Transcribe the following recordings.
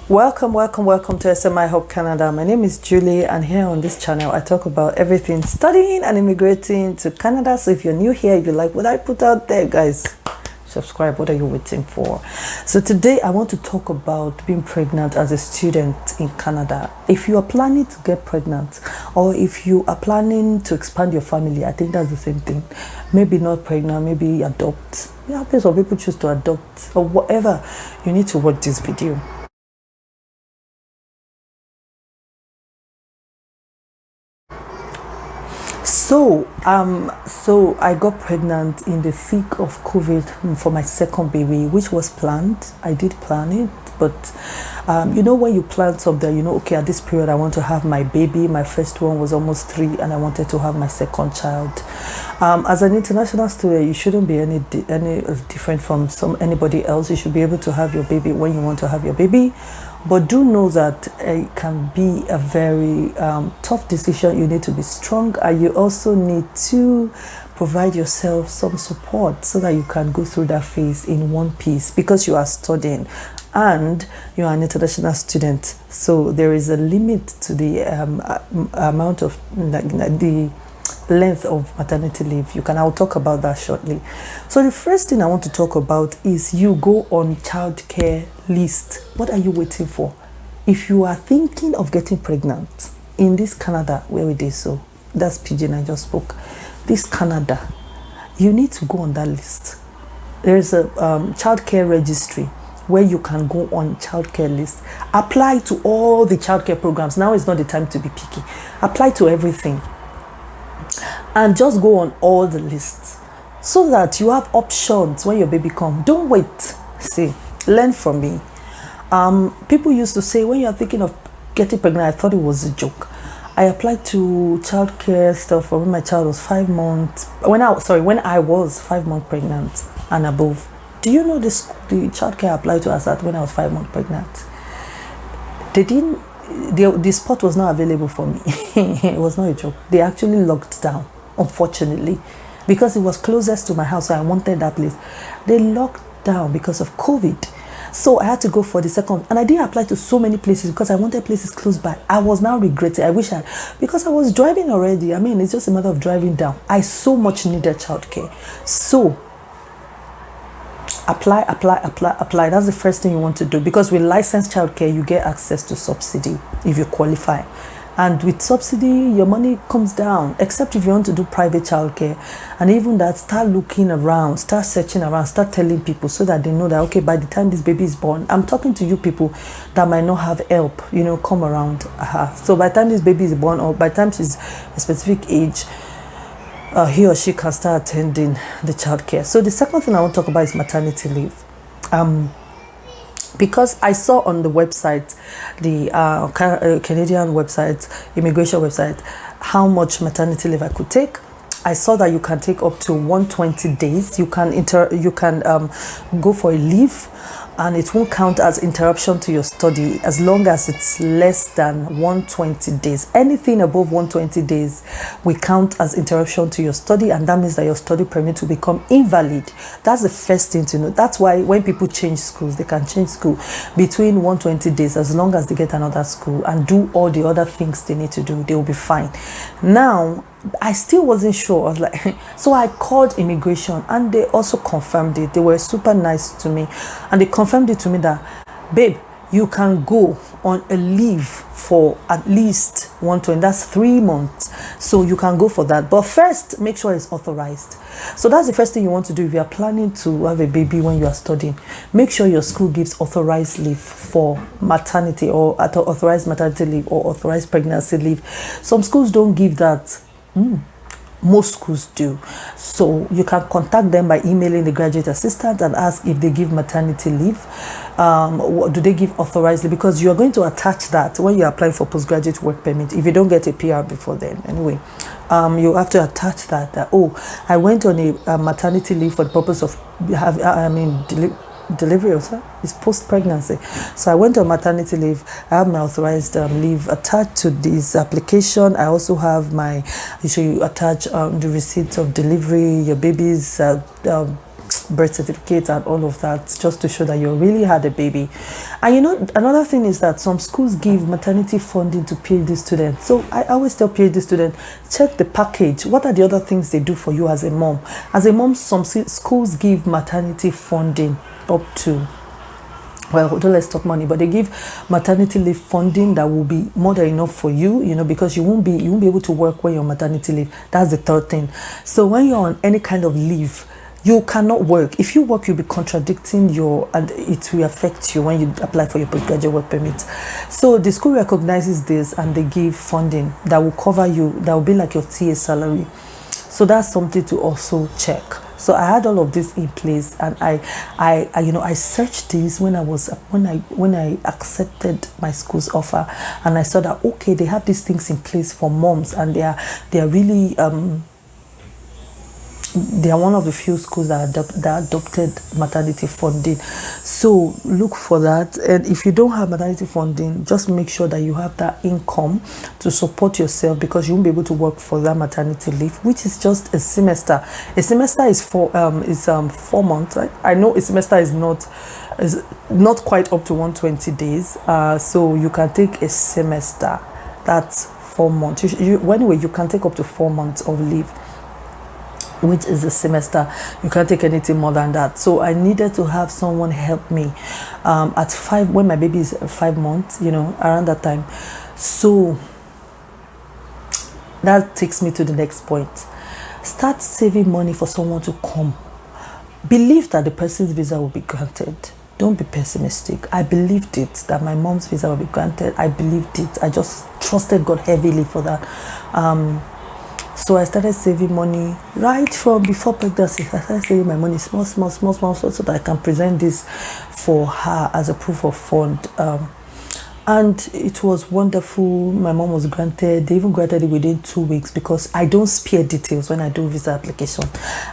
Welcome to SMI Hub Canada. My name is Julie, and here on this channel I talk about everything studying and immigrating to Canada. So if you're new here, if you like what I put out there, guys, subscribe. What are you waiting for? So today I want to talk about being pregnant as a student in Canada. If you are planning to get pregnant, or if you are planning to expand your family, I think that's the same thing. Maybe not pregnant, maybe adopt. Yeah, some people choose to adopt or whatever. You need to watch this video. So I got pregnant in the thick of COVID for my second baby, which was planned. I did plan it, but you know, when you plan something, you know, okay, at this period I want to have my baby. My first one was almost 3, and I wanted to have my second child. As an international student, you shouldn't be any different from anybody else. You should be able to have your baby when you want to have your baby. But do know that it can be a very tough decision. You need to be strong, and you also need to provide yourself some support so that you can go through that phase in one piece, because you are studying and you are an international student. So there is a limit to the amount of the length of maternity leave. I'll talk about that shortly. So the first thing I want to talk about is you go on childcare list. What are you waiting for? If you are thinking of getting pregnant in this Canada where we did, so that's pidgin I just spoke, this Canada, you need to go on that list. There's a childcare registry where you can go on childcare list. Apply to all the childcare programs. Now is not the time to be picky. Apply to everything and just go on all the lists so that you have options when your baby comes. Don't wait. See, learn from me. People used to say, when you're thinking of getting pregnant, I thought it was a joke. I applied to childcare stuff for when my child was 5 months. When I was 5 months pregnant and above. Do you know this? The childcare I applied to as that when I was 5 months pregnant. The spot was not available for me. It was not a joke. They actually locked down, unfortunately, because it was closest to my house, so I wanted that place. They locked down because of COVID. So I had to go for the second, and I didn't apply to so many places because I wanted places close by. I was now regretting. Because I was driving already. I mean, it's just a matter of driving down. I so much needed childcare. So apply. That's the first thing you want to do, because with licensed childcare you get access to subsidy if you qualify, and with subsidy your money comes down, except if you want to do private childcare. And even that, start looking around, start searching around, start telling people so that they know that, okay, by the time this baby is born, I'm talking to you people that might not have help, you know, come around her. So by the time this baby is born, or by the time she's a specific age, he or she can start attending the childcare. So the second thing I want to talk about is maternity leave. Because I saw on the website, the Canadian website, immigration website, how much maternity leave I could take. I saw that you can take up to 120 days. You can go for a leave, and it won't count as interruption to your study as long as it's less than 120 days. Anything above 120 days will count as interruption to your study, and that means that your study permit will become invalid. That's the first thing to know. That's why when people change schools, they can change school between 120 days as long as they get another school and do all the other things they need to do. They will be fine. Now, I still wasn't sure. I was like, so I called immigration, and they also confirmed it. They were super nice to me, and they confirmed it to me that, babe, you can go on a leave for at least 120. That's 3 months. So you can go for that. But first, make sure it's authorized. So that's the first thing you want to do if you are planning to have a baby when you are studying. Make sure your school gives authorized leave for maternity, or authorized maternity leave, or authorized pregnancy leave. Some schools don't give that. Most schools do. So you can contact them by emailing the graduate assistant and ask if they give maternity leave. Do they give authorized leave? Because you are going to attach that when you are applying for postgraduate work permit, if you don't get a PR before then. Anyway, you have to attach that oh, I went on a maternity leave for the purpose of delivery also is post-pregnancy. So I went on maternity leave. I have my authorized leave attached to this application. I also have my, you attach the receipt of delivery, your baby's birth certificate and all of that, just to show that you really had a baby. And another thing is that some schools give maternity funding to PhD students. So I always tell PhD students, check the package. What are the other things they do for you as a mom? As a mom, some schools give maternity funding up to, well, don't let's talk money, but they give maternity leave funding that will be more than enough for you, because you won't be able to work when you're on maternity leave. That's the third thing. So when you're on any kind of leave, you cannot work. If you work, you'll be contradicting and it will affect you when you apply for your postgraduate work permit. So the school recognizes this and they give funding that will cover you, that will be like your TA salary. So that's something to also check. So I had all of this in place, and I searched this when I accepted my school's offer, and I saw that okay, they have these things in place for moms, and they are really they are one of the few schools that adopted maternity funding. So look for that. And if you don't have maternity funding, just make sure that you have that income to support yourself, because you won't be able to work for that maternity leave, which is just a semester. A semester is 4 months. Right? I know a semester is not quite up to 120 days. So you can take a semester. That's 4 months. Anyway, you can take up to 4 months of leave, which is a semester. You can't take anything more than that. So I needed to have someone help me at 5, when my baby is 5 months, around that time. So that takes me to the next point. Start saving money for someone to come. Believe that the person's visa will be granted. Don't be pessimistic. I believed it, that my mom's visa will be granted. I believed it. I just trusted God heavily for that. So I started saving money right from before pregnancy. I started saving my money small, so that I can present this for her as a proof of fund. And it was wonderful. My mom was granted. They even granted it within 2 weeks, because I don't spare details when I do visa application.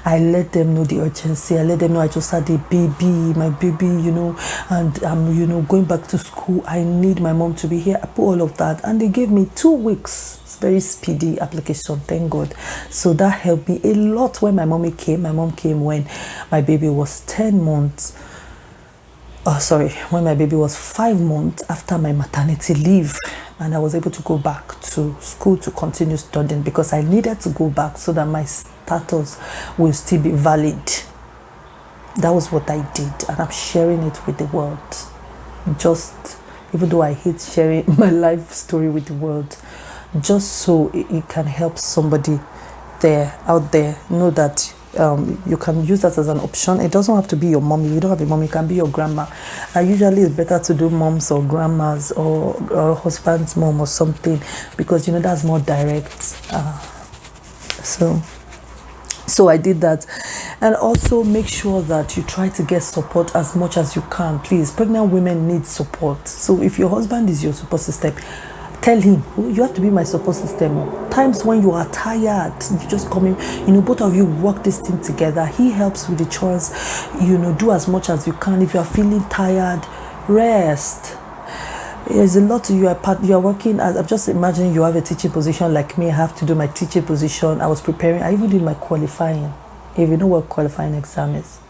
I let them know the urgency. I let them know I just had a baby, my baby, and I'm, going back to school. I need my mom to be here. I put all of that, and they gave me 2 weeks. It's very speedy application, thank God. So that helped me a lot when my mom came. My mom came when my baby was 10 months. When my baby was 5 months after my maternity leave, and I was able to go back to school to continue studying, because I needed to go back so that my status will still be valid. That was what I did, and I'm sharing it with the world. Just, even though I hate sharing my life story with the world, just so it can help somebody out there know that you can use that as an option. It doesn't have to be your mom. If you don't have a mom, it can be your grandma. Usually it's better to do moms or grandmas or husband's mom or something, because that's more direct. So I did that. And also make sure that you try to get support as much as you can. Please, pregnant women need support. So if your husband is your support system, tell him, you have to be my support system. Times when you are tired, you just come in, both of you work this thing together. He helps with the chores, do as much as you can. If you are feeling tired, rest. There's a lot you are working as. I'm just imagining you have a teaching position like me. I have to do my teaching position. I was preparing. I even did my qualifying. If you know what qualifying exam is,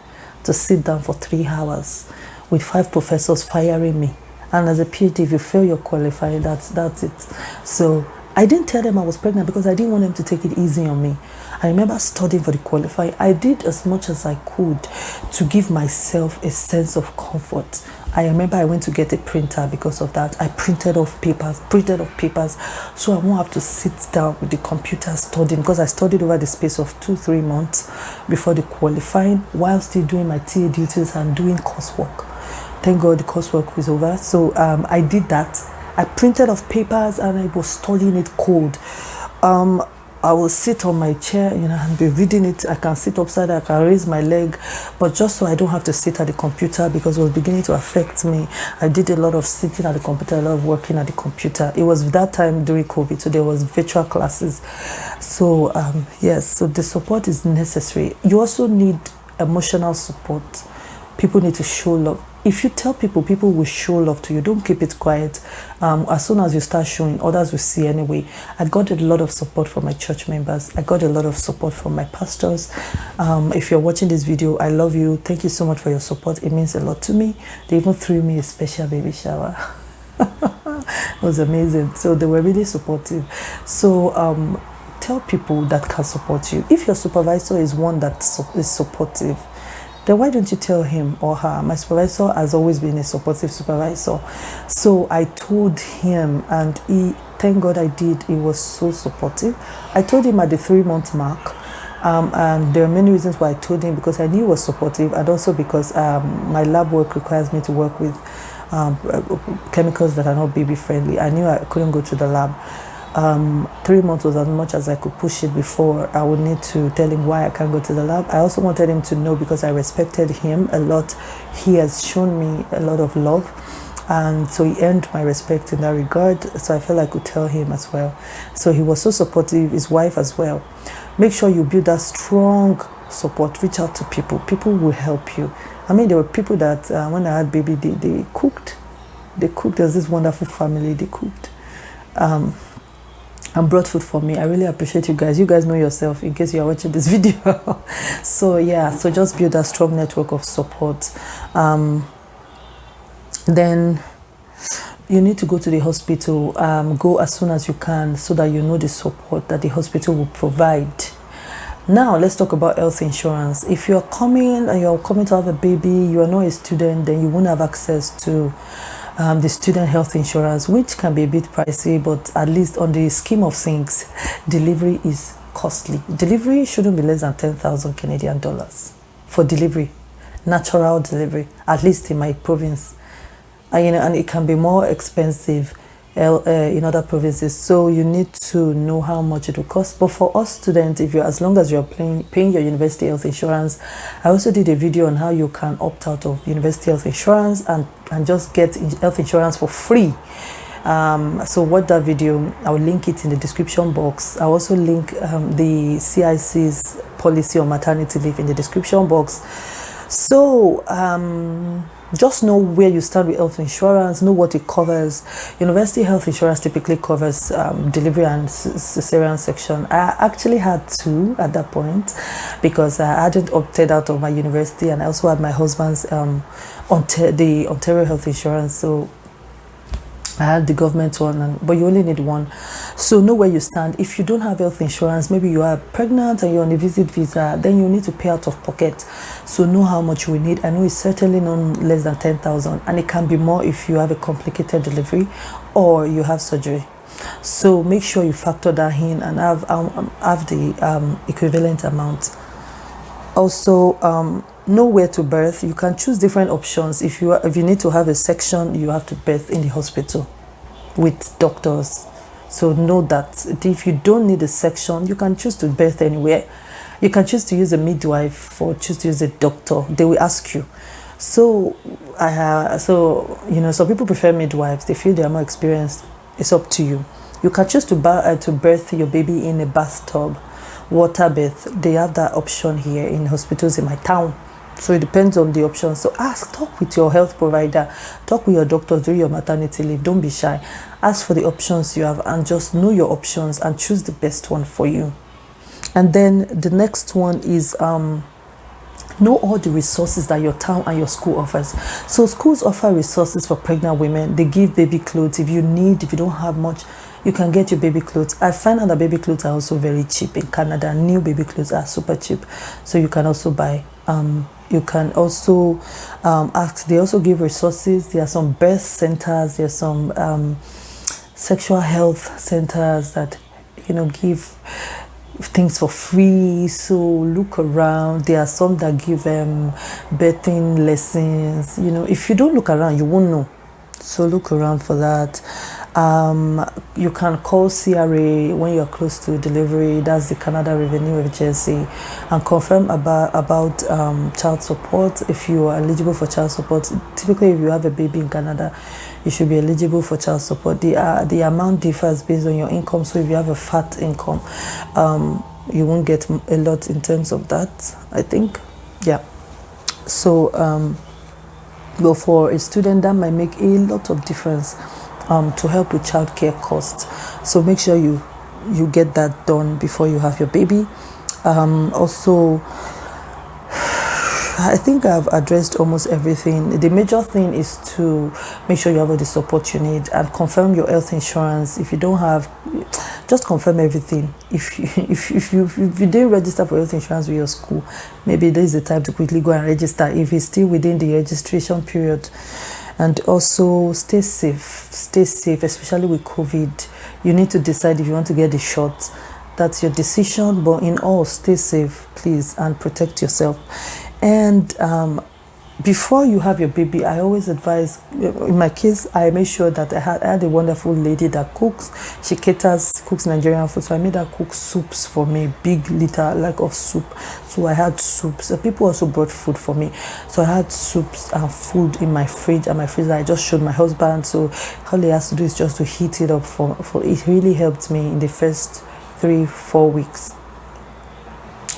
to sit down for 3 hours with 5 professors firing me. And as a PhD, if you fail your qualifying, that's it. So I didn't tell them I was pregnant, because I didn't want them to take it easy on me. I remember studying for the qualifying. I did as much as I could to give myself a sense of comfort. I remember I went to get a printer because of that. I printed off papers, so I won't have to sit down with the computer studying, because I studied over the space of 2-3 months before the qualifying, while still doing my TA duties and doing coursework. Thank God the coursework was over. So I did that. I printed off papers and I was studying it cold. I will sit on my chair, and be reading it. I can sit upside down, I can raise my leg, but just so I don't have to sit at the computer, because it was beginning to affect me. I did a lot of sitting at the computer, a lot of working at the computer. It was that time during COVID, so there was virtual classes. So yes, so the support is necessary. You also need emotional support. People need to show love. if you tell people, people will show love to you. Don't keep it quiet. As soon as you start showing, others will see anyway. I got a lot of support from my church members. I got a lot of support from my pastors. If you're watching this video, I love you. Thank you so much for your support. It means a lot to me. They even threw me a special baby shower. It was amazing. So they were really supportive. So tell people that can support you. If your supervisor is one that is supportive, then why don't you tell him or her? My supervisor has always been a supportive supervisor. So I told him, and thank God I did. He was so supportive. I told him at the 3-month mark. And there are many reasons why I told him, because I knew he was supportive, and also because my lab work requires me to work with chemicals that are not baby friendly. I knew I couldn't go to the lab. 3 months was as much as I could push it before I would need to tell him why I can't go to the lab. I also wanted him to know, because I respected him a lot. He has shown me a lot of love, and so he earned my respect in that regard. So I felt I could tell him as well. So he was so supportive, his wife as well. Make sure you build that strong support. Reach out to people. People will help you. I mean, there were people that when I had baby, they cooked. There's this wonderful family, they cooked and brought food for me. I really appreciate you guys. You guys know yourself, in case you are watching this video. So yeah, so just build a strong network of support. Then you need to go to the hospital. Go as soon as you can, so that you know the support that the hospital will provide. Now let's talk about health insurance. If you're coming to have a baby, you are not a student, then you won't have access to the student health insurance, which can be a bit pricey, but at least on the scheme of things, delivery is costly. Delivery shouldn't be less than 10,000 Canadian dollars for delivery, natural delivery, at least in my province. And it can be more expensive in other provinces, so you need to know how much it will cost. But for us students, as long as you're paying your university health insurance, I also did a video on how you can opt out of university health insurance and just get health insurance for free. So watch that video. I'll link it in the description box. I'll also link the CIC's policy on maternity leave in the description box. So just know where you start with health insurance, know what it covers. University health insurance typically covers delivery and cesarean section. I actually had two at that point, because I hadn't opted out of my university, and I also had my husband's the Ontario health insurance. So I had the government one, but you only need one. So know where you stand. If you don't have health insurance, maybe you are pregnant and you're on a visit visa, then you need to pay out of pocket. So know how much you will need. I know it's certainly not less than 10,000, and it can be more if you have a complicated delivery or you have surgery. So make sure you factor that in and have the equivalent amount. Also, know where to birth. You can choose different options. If you need to have a section, you have to birth in the hospital with doctors. So know that if you don't need a section, you can choose to birth anywhere. You can choose to use a midwife or choose to use a doctor. They will ask you. So some people prefer midwives. They feel they are more experienced. It's up to you. You can choose to birth your baby in a bathtub, water birth. They have that option here in hospitals in my town. So it depends on the option. So talk with your health provider, talk with your doctor during your maternity leave. Don't be shy. Ask for the options you have, and just know your options and choose the best one for you. And then the next one is know all the resources that your town and your school offers. So schools offer resources for pregnant women. They give baby clothes. If you don't have much, you can get your baby clothes. I find out that baby clothes are also very cheap in Canada. New baby clothes are super cheap, so you can also buy. You can also ask. They also give resources. There are some birth centers. There are some sexual health centers that give things for free. So look around. There are some that give birthing lessons. If you don't look around, you won't know. So look around for that. You can call CRA when you're close to delivery. That's the Canada Revenue Agency, and confirm about child support. If you are eligible for child support, typically if you have a baby in Canada, you should be eligible for child support. The amount differs based on your income. So if you have a fat income, you won't get a lot in terms of that, I think. Yeah. So But for a student, that might make a lot of difference to help with childcare costs. So make sure you get that done before you have your baby. Also, I think I've addressed almost everything. The major thing is to make sure you have all the support you need and confirm your health insurance. If you don't have, just confirm everything. If you didn't register for health insurance with your school, maybe this is the time to quickly go and register if it's still within the registration period. And also stay safe, especially with COVID. You need to decide if you want to get the shot. That's your decision, but in all, stay safe, please, and protect yourself. And before you have your baby, I always advise, in my case, I made sure that I had a wonderful lady that cooks. She cooks Nigerian food. So I made her cook soups for me, big liter like of soup. So I had soups. People also brought food for me. So I had soups and food in my fridge and my freezer. I just showed my husband. So all he has to do is just to heat it up for it really helped me in the first 3-4 weeks.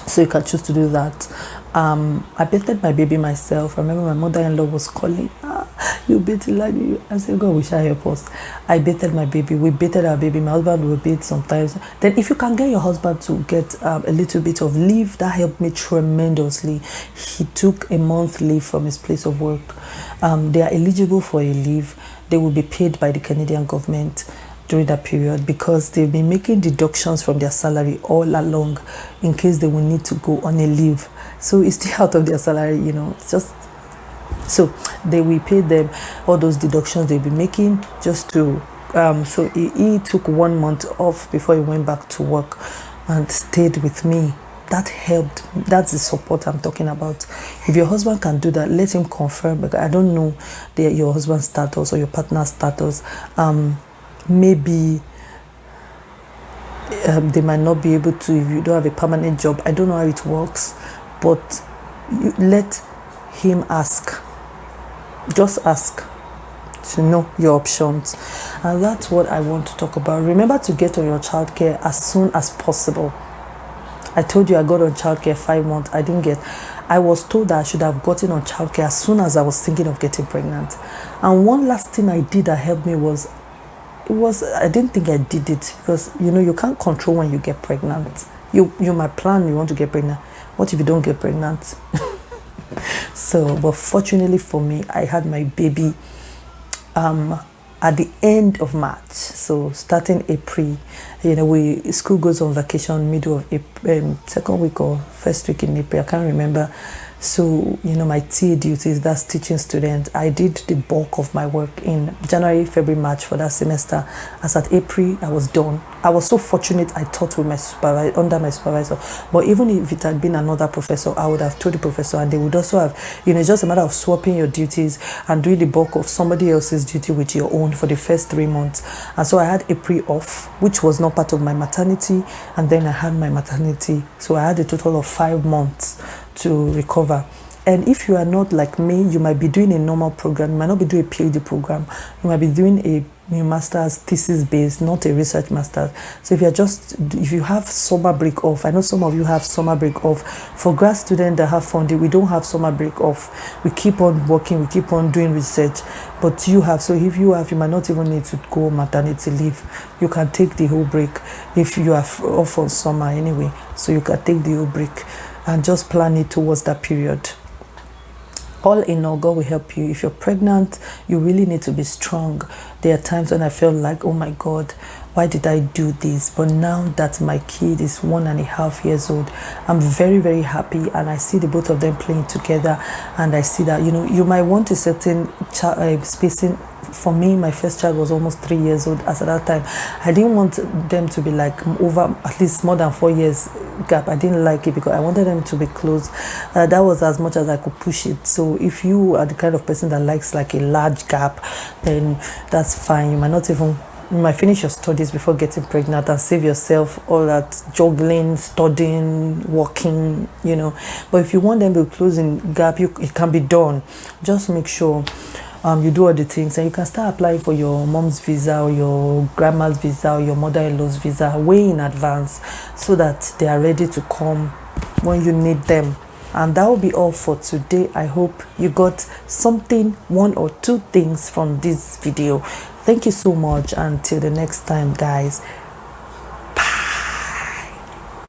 So you can choose to do that. I bathed my baby myself. I remember my mother-in-law was calling, you bathed like you. I said, God, we shall help us. I bathed my baby. We bathed our baby. My husband will bathe sometimes. Then if you can get your husband to get a little bit of leave, that helped me tremendously. He took a month leave from his place of work. They are eligible for a leave. They will be paid by the Canadian government during that period because they've been making deductions from their salary all along in case they will need to go on a leave. So it's still out of their salary, it's just so they will pay them all those deductions they'll be making just to so he took 1 month off before he went back to work and stayed with me. That helped. That's the support I'm talking about. If your husband can do that, let him confirm, because I don't know your husband's status or your partner's status. Maybe they might not be able to if you don't have a permanent job. I don't know how it works, but let him ask. Just ask to know your options. And that's what I want to talk about. Remember to get on your childcare as soon as possible. I told you I got on childcare 5 months. I was told that I should have gotten on childcare as soon as I was thinking of getting pregnant. And one last thing I did that helped me was I didn't think I did it because you can't control when you get pregnant. You might plan you want to get pregnant. What if you don't get pregnant? So, but fortunately for me, I had my baby at the end of March. So starting April, school goes on vacation middle of April, second week or first week in April. I can't remember. So, my TA duties, that's teaching students. I did the bulk of my work in January, February, March for that semester. As at April, I was done. I was so fortunate, I taught with under my supervisor. But even if it had been another professor, I would have told the professor, and they would also have, it's just a matter of swapping your duties and doing the bulk of somebody else's duty with your own for the first 3 months. And so I had April off, which was not part of my maternity. And then I had my maternity. So I had a total of 5 months to recover. And if you are not like me, you might be doing a normal program. You might not be doing a PhD program. You might be doing a master's thesis based, not a research master's. So if you have summer break off, I know some of you have summer break off. For grad students that have funding, we don't have summer break off. We keep on working, we keep on doing research. But you have, so if you have, you might not even need to go maternity leave. You can take the whole break if you are off on summer anyway. So you can take the whole break and just plan it towards that period. All in all, God will help you. If you're pregnant, you really need to be strong. There are times when I felt like, oh my God, why did I do this? But now that my kid is 1.5 years old, I'm very, very happy. And I see the both of them playing together. And I see that, you might want a certain spacing. For me, my first child was almost 3 years old as at that time. I didn't want them to be like over at least more than 4 years gap. I didn't like it because I wanted them to be close. That was as much as I could push it. So if you are the kind of person that likes like a large gap, then that's fine. You might finish your studies before getting pregnant and save yourself all that juggling, studying, working, But if you want them to close in gap, it can be done. Just make sure you do all the things, and you can start applying for your mom's visa or your grandma's visa or your mother-in-law's visa way in advance so that they are ready to come when you need them. And that will be all for today. I hope you got something, one or two things from this video. Thank you so much. Until the next time, guys.